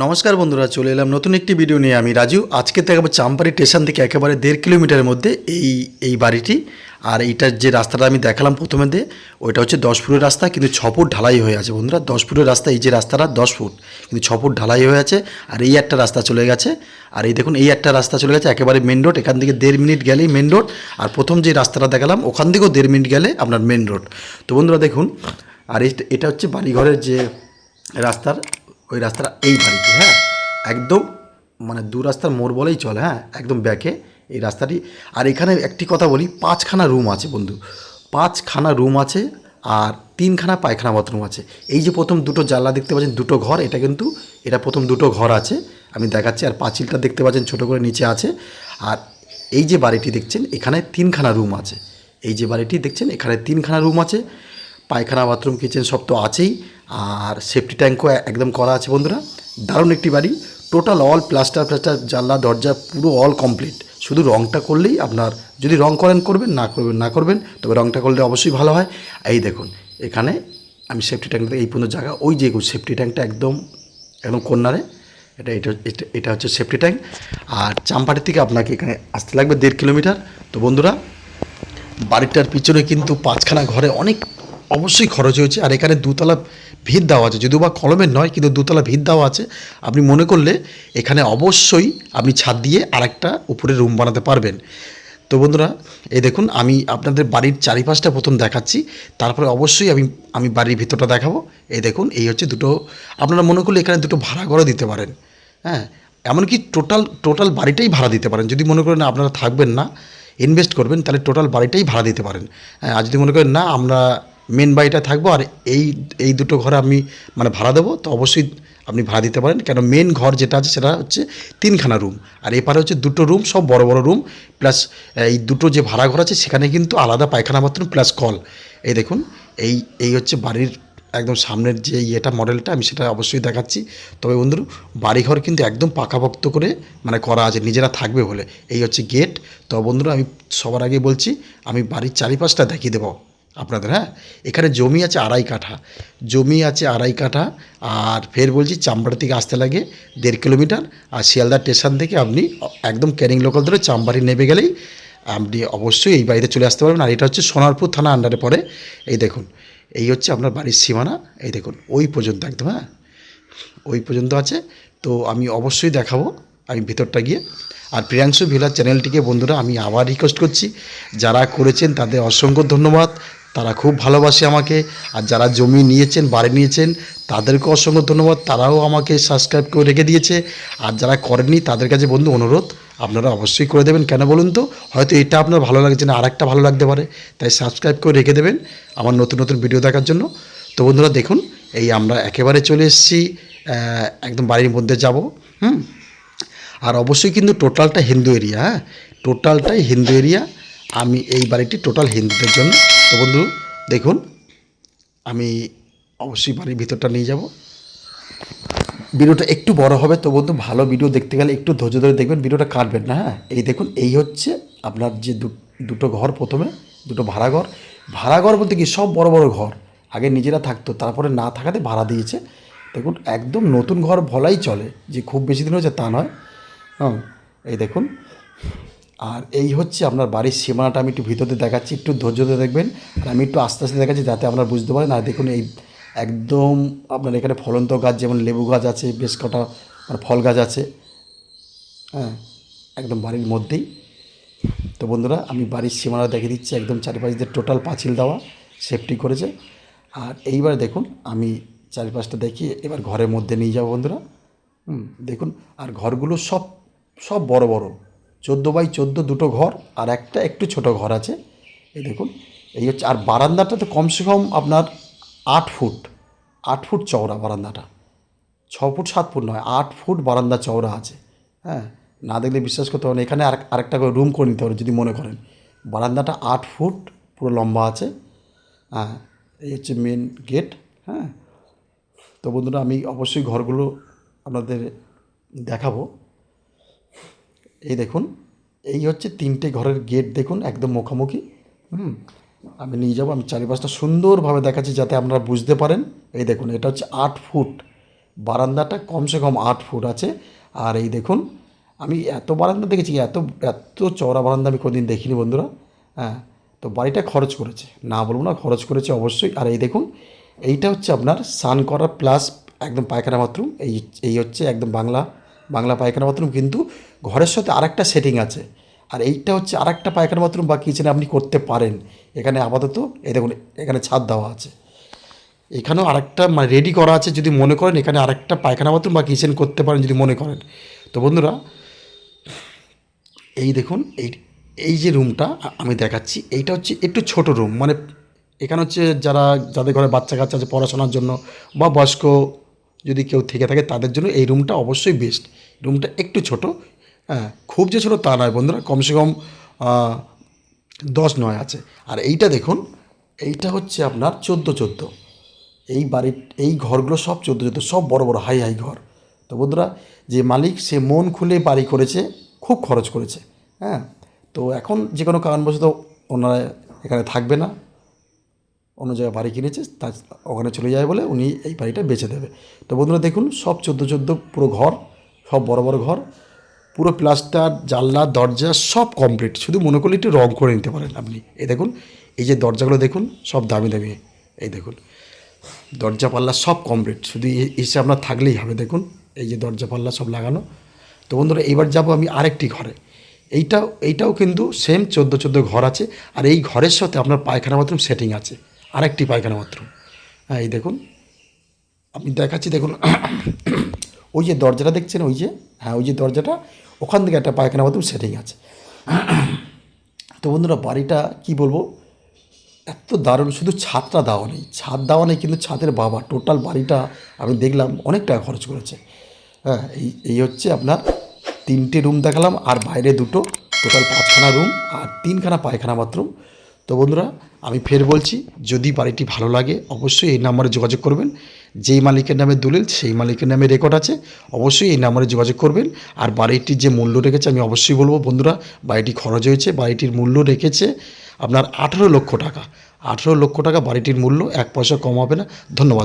নমস্কার বন্ধুরা, চলে এলাম নতুন একটি ভিডিও নিয়ে। আমি রাজু। আজকে দেখাবো চাম্পারি স্টেশন থেকে একেবারে 1.5 কিলোমিটারের মধ্যে এই বাড়িটি। আর এইটার যে রাস্তাটা আমি দেখালাম প্রথমে ওইটা হচ্ছে 10 ফুটের রাস্তা, কিন্তু 6 ফুট ঢালাই হয়ে আছে বন্ধুরা। 10 ফুটের রাস্তা, এই যে রাস্তাটা 10 ফুট, কিন্তু 6 ফুট ঢালাই হয়ে আছে। আর এই একটা রাস্তা চলে গেছে, আর এই দেখুন এই একটা রাস্তা চলে গেছে একেবারে মেন রোড। এখান থেকে 1.5 মিনিট গেলেই মেন রোড। আর প্রথম যে রাস্তাটা দেখালাম ওখান থেকেও 1.5 মিনিট গেলে আপনার মেন রোড। তো বন্ধুরা দেখুন, আর এটা হচ্ছে বাড়িঘরের যে রাস্তার, ওই রাস্তাটা এই বাড়িটি। হ্যাঁ, একদম মানে দু রাস্তার মোড় বলেই চলে। হ্যাঁ, একদম ব্যাকে এই রাস্তাটি। আর এখানে একটি কথা বলি, 5খানা রুম আছে বন্ধু, 5খানা রুম আছে। আর 3খানা পায়খানা বাথরুম আছে। এই যে প্রথম দুটো জানলা দেখতে পাচ্ছেন, দুটো ঘর, এটা কিন্তু এটা প্রথম দুটো ঘর আছে, আমি দেখাচ্ছি। আর পাঁচিলটা দেখতে পাচ্ছেন ছোটো করে নিচে আছে। আর এই যে বাড়িটি দেখছেন, এখানে 3খানা রুম আছে। এই যে বাড়িটি দেখছেন, এখানে 3খানা রুম আছে, পায়খানা বাথরুম কিচেন সব তো আছেই। আর সেফটি ট্যাঙ্কও একদম করা আছে বন্ধুরা। দারুণ একটি বাড়ি, টোটাল অল প্লাস্টার জানলা দরজা পুরো অল কমপ্লিট। শুধু রঙটা করলেই আপনার, যদি রঙ করবেন, না করবেন, তবে রঙটা করলে অবশ্যই ভালো হয়। এই দেখুন এখানে আমি সেফটি ট্যাঙ্কটা এই পর্যন্ত জায়গা, ওই যে সেফটি ট্যাঙ্কটা একদম একদম কর্নারে, এটা হচ্ছে সেফটি ট্যাঙ্ক। আর চাম্পাটি থেকে আপনাকে এখানে আসতে লাগবে 1.5 কিলোমিটার। তো বন্ধুরা, বাড়িটার পিছনে কিন্তু 5খানা ঘরে অনেক অবশ্যই খরচ হয়েছে। আর এখানে 2তলা ভিত দেওয়া আছে, যদিও বা কলমের নয়, কিন্তু 2তলা ভিত দেওয়া আছে। আপনি মনে করলে এখানে অবশ্যই আপনি ছাদ দিয়ে আরেকটা উপরে রুম বানাতে পারবেন। তো বন্ধুরা, এই দেখুন আমি আপনাদের বাড়ির চারিপাশটা প্রথম দেখাচ্ছি, তারপরে অবশ্যই আমি বাড়ির ভিতরটা দেখাবো। এই দেখুন, এই হচ্ছে দুটো, আপনারা মনে করলে এখানে দুটো ভাড়া ঘরও দিতে পারেন। হ্যাঁ, এমনকি টোটাল বাড়িটাই ভাড়া দিতে পারেন। যদি মনে করেন আপনারা থাকবেন না, ইনভেস্ট করবেন, তাহলে টোটাল বাড়িটাই ভাড়া দিতে পারেন। হ্যাঁ, আর যদি মনে করেন না আমরা মেন বাড়িটা থাকবো আর এই দুটো ঘরে আমি মানে ভাড়া দেবো, তো অবশ্যই আপনি ভাড়া দিতে পারেন। কেন মেন ঘর যেটা আছে সেটা হচ্ছে 3খানা রুম, আর এপারে হচ্ছে দুটো রুম, সব বড় বড় রুম, প্লাস এই দুটো যে ভাড়া ঘর আছে সেখানে কিন্তু আলাদা পায়খানা বাথরুম প্লাস কল। এই দেখুন, এই হচ্ছে বাড়ির একদম সামনের যে ইয়েটা মডেলটা, আমি সেটা অবশ্যই দেখাচ্ছি। তবে বন্ধুরা, বাড়িঘর কিন্তু একদম পাকাপোক্ত করে মানে করা আছে, নিজেরা থাকবে বলে। এই হচ্ছে গেট। তো বন্ধুরা, আমি সবার আগে বলছি, আমি বাড়ির চারিপাশটা দেখিয়ে দেবো আপনাদের। হ্যাঁ, এখানে জমি আছে 2.5 কাঠা, জমি আছে 2.5 কাঠা। আর ফের বলছি, চাম্পাড়ি থেকে আসতে লাগে 1.5 কিলোমিটার। আর শিয়ালদা স্টেশন থেকে আপনি একদম ক্যানিং লোকাল ধরে চাম্পাড়ি নেমে গেলেই আপনি অবশ্যই এই বাড়িতে চলে আসতে পারবেন। আর এটা হচ্ছে সোনারপুর থানা আন্ডারে পড়ে। এই দেখুন, এই হচ্ছে আপনার বাড়ির সীমানা। এই দেখুন ওই পর্যন্ত একদম, হ্যাঁ ওই পর্যন্ত আছে। তো আমি অবশ্যই দেখাবো আমি ভিতরটা গিয়ে। আর প্রিয়াংশু ভিলার চ্যানেলটিকে বন্ধুরা আমি আবার রিকোয়েস্ট করছি, যারা করেছেন তাদের অসংখ্য ধন্যবাদ, তারা খুব ভালোবাসে আমাকে। আর যারা জমি নিয়েছেন, বাড়ি নিয়েছেন, তাদেরকে অসংখ্য ধন্যবাদ, তারাও আমাকে সাবস্ক্রাইব করে রেখে দিয়েছে। আর যারা করেননি তাদের কাছে বন্ধু অনুরোধ, আপনারা অবশ্যই করে দেবেন। কেন বলুন তো, হয়তো এটা আপনার ভালো লাগছে না, আর একটা ভালো লাগতে পারে, তাই সাবস্ক্রাইব করে রেখে দেবেন আমার নতুন নতুন ভিডিও দেখার জন্য। তো বন্ধুরা দেখুন, এই আমরা একেবারে চলে এসেছি, একদম বাড়ির মধ্যে যাব। আর অবশ্যই কিন্তু টোটালটা হিন্দু এরিয়া। হ্যাঁ, টোটালটাই হিন্দু এরিয়া। আমি এই বাড়িটি টোটাল হিন্দুদের জন্য। তো বন্ধু দেখুন, আমি অবশ্যই বাড়ির ভিতরটা নিয়ে যাব। ভিডিওটা একটু বড় হবে, তো বন্ধু ভালো ভিডিও দেখতে গেলে একটু ধৈর্য ধরে দেখবেন, ভিডিওটা কাটবেন না। হ্যাঁ, এই দেখুন, এই হচ্ছে আপনার যে দুটো ঘর, প্রথমে দুটো ভাড়াঘর। ভাড়াঘর বলতে কি, সব বড় বড় ঘর, আগে নিজেরা থাকতো, তারপরে না থাকাতে ভাড়া দিয়েছে। দেখুন একদম নতুন ঘর বলাই চলে, যে খুব বেশি দিন হয়েছে তা নয়। হ্যাঁ, এই দেখুন। আর এই হচ্ছে আপনার বাড়ির সীমানাটা, আমি একটু ভিতরে দেখাচ্ছি, একটু ধৈর্য ধরে দেখবেন। আর আমি একটু আস্তে আস্তে দেখাচ্ছি যাতে আপনারা বুঝতে পারেন। আর দেখুন, এই একদম আপনার এখানে ফলন্ত গাছ, যেমন লেবু গাছ আছে, বেশ কটা আর ফল গাছ আছে। হ্যাঁ, একদম বাড়ির মধ্যেই। তো বন্ধুরা, আমি বাড়ির সীমানা দেখে দিচ্ছি, একদম চারিপাশ দিয়ে টোটাল পাঁচিল দেওয়া, সেফটি করেছে। আর এইবার দেখুন, আমি চারিপাশটা দেখিয়ে এবার ঘরের মধ্যে নিয়ে যাবো বন্ধুরা। দেখুন, আর ঘরগুলো সব সব বড় বড়, 14x14 দুটো ঘর, আর একটা একটু ছোট ঘর আছে। এই দেখুন, এই হচ্ছে। আর বারান্দাটা তো কমসে কম আপনার 8 ফুট, 8 ফুট চওড়া বারান্দাটা, 6 ফুট 7 ফুট নয়, 8 ফুট বারান্দা চওড়া আছে। হ্যাঁ, না দেখলে বিশ্বাস করতে হবে না। এখানে আরেকটা করে রুম করে নিতে হবে যদি মনে করেন। বারান্দাটা 8 ফুট পুরো লম্বা আছে। হ্যাঁ, এই হচ্ছে মেন গেট। হ্যাঁ, তো বন্ধুরা, আমি অবশ্যই ঘরগুলো আপনাদের দেখাবো। এই দেখুন, এই হচ্ছে 3টে ঘরের গেট, দেখুন একদম মুখোমুখি। আমি নিয়ে যাবো, আমি চারিপাশটা সুন্দরভাবে দেখাচ্ছি যাতে আপনারা বুঝতে পারেন। এই দেখুন, এটা হচ্ছে 8 ফুট, বারান্দাটা কমসে কম 8 ফুট আছে। আর এই দেখুন, আমি এত বারান্দা দেখেছি, এত এত চওড়া বারান্দা আমি কোনোদিন দেখিনি বন্ধুরা। হ্যাঁ, তো বাড়িটা খরচ করেছে, না বলবো না, খরচ করেছে অবশ্যই। আর এই দেখুন, এইটা হচ্ছে আপনার স্নান করা প্লাস একদম পায়খানা বাথরুম। এই হচ্ছে একদম বাংলা বাংলা পায়খানা বাথরুম, কিন্তু ঘরের সাথে আরেকটা সেটিং আছে। আর এইটা হচ্ছে আরেকটা পায়খানা বাথরুম বা কিচেনে আপনি করতে পারেন। এখানে আপাতত এই দেখুন, এখানে ছাদ দেওয়া আছে, এখানেও আরেকটা মানে রেডি করা আছে, যদি মনে করেন এখানে আরেকটা পায়খানা বাথরুম বা কিচেন করতে পারেন যদি মনে করেন। তো বন্ধুরা, এই দেখুন, এই যে রুমটা আমি দেখাচ্ছি, এইটা হচ্ছে একটু ছোট রুম, মানে এখানে হচ্ছে যাদের ঘরে বাচ্চা কাচ্চা আছে পড়াশোনার জন্য বা বয়স্ক যদি কেউ থেকে থাকে তাদের জন্য এই রুমটা অবশ্যই বেস্ট। রুমটা একটু ছোট, হ্যাঁ, খুব যে ছোটো তা নয় বন্ধুরা, কমসে কম 10-9 আছে। আর এইটা দেখুন, এইটা হচ্ছে আপনার 14-14। এই বাড়ির এই ঘরগুলো সব 14-14, সব বড় বড় হাই হাই ঘর। তো বন্ধুরা, যে মালিক সে মন খুলে বাড়ি করেছে, খুব খরচ করেছে। হ্যাঁ, তো এখন যে কোনো কারণবশত ওনারা এখানে থাকবে না, অন্য জায়গায় বাড়ি কিনেছে, তা ওখানে চলে যায় বলে উনি এই বাড়িটা বেচে দেবে। তো বন্ধুরা দেখুন, সব 14-14 পুরো ঘর, সব বড় বড় ঘর, পুরো প্লাস্টার, জানলা দরজা সব কমপ্লিট, শুধু মনে করলে একটু রং করে নিতে পারেন আপনি। এই দেখুন, এই যে দরজাগুলো দেখুন, সব দামি দামি। এই দেখুন, দরজা পাল্লা সব কমপ্লিট, শুধু এসে আপনার থাকলেই হবে। দেখুন, এই যে দরজা পাল্লা সব লাগানো। তো বন্ধুরা, এবার যাব আমি আরেকটি ঘরে। এইটাও কিন্তু সেম 14-14 ঘর আছে। আর এই ঘরের সাথে আপনার পায়খানা বাথরুম সেটিং আছে, আরেকটি পায়খানা বাথরুম। হ্যাঁ, এই দেখুন, আমি দেখাচ্ছি, দেখুন ওই যে দরজাটা দেখছেন, ওই যে, হ্যাঁ, ওই যে দরজাটা, ওখান থেকে একটা পায়খানা বাথরুম সেটিং আছে। তো বন্ধুরা, বাড়িটা কি বলবো, এত দারুণ, শুধু ছাদটা দেওয়া নেই, ছাদ দেওয়া নেই, কিন্তু ছাদের বাবা টোটাল বাড়িটা আমি দেখলাম অনেক টাকা খরচ করেছে। হ্যাঁ, এই হচ্ছে আপনার 3টে রুম দেখালাম, আর বাইরে 2টো, টোটাল 5খানা রুম আর 3খানা পায়খানা বাথরুম। তো বন্ধুরা, আমি ফের বলছি, যদি বাড়িটি ভালো লাগে অবশ্যই এই নাম্বারে যোগাযোগ করবেন। যেই মালিকের নামে দলিল সেই মালিকের নামে রেকর্ড আছে, অবশ্যই এই নাম্বারে যোগাযোগ করবেন। আর বাড়িটির যে মূল্য রেখেছে আমি অবশ্যই বলবো বন্ধুরা, বাড়িটি খরচ হয়েছে, বাড়িটির মূল্য রেখেছে আপনার 18 লক্ষ টাকা। 18 লক্ষ টাকা বাড়িটির মূল্য, 1 পয়সা কম হবে না। ধন্যবাদ।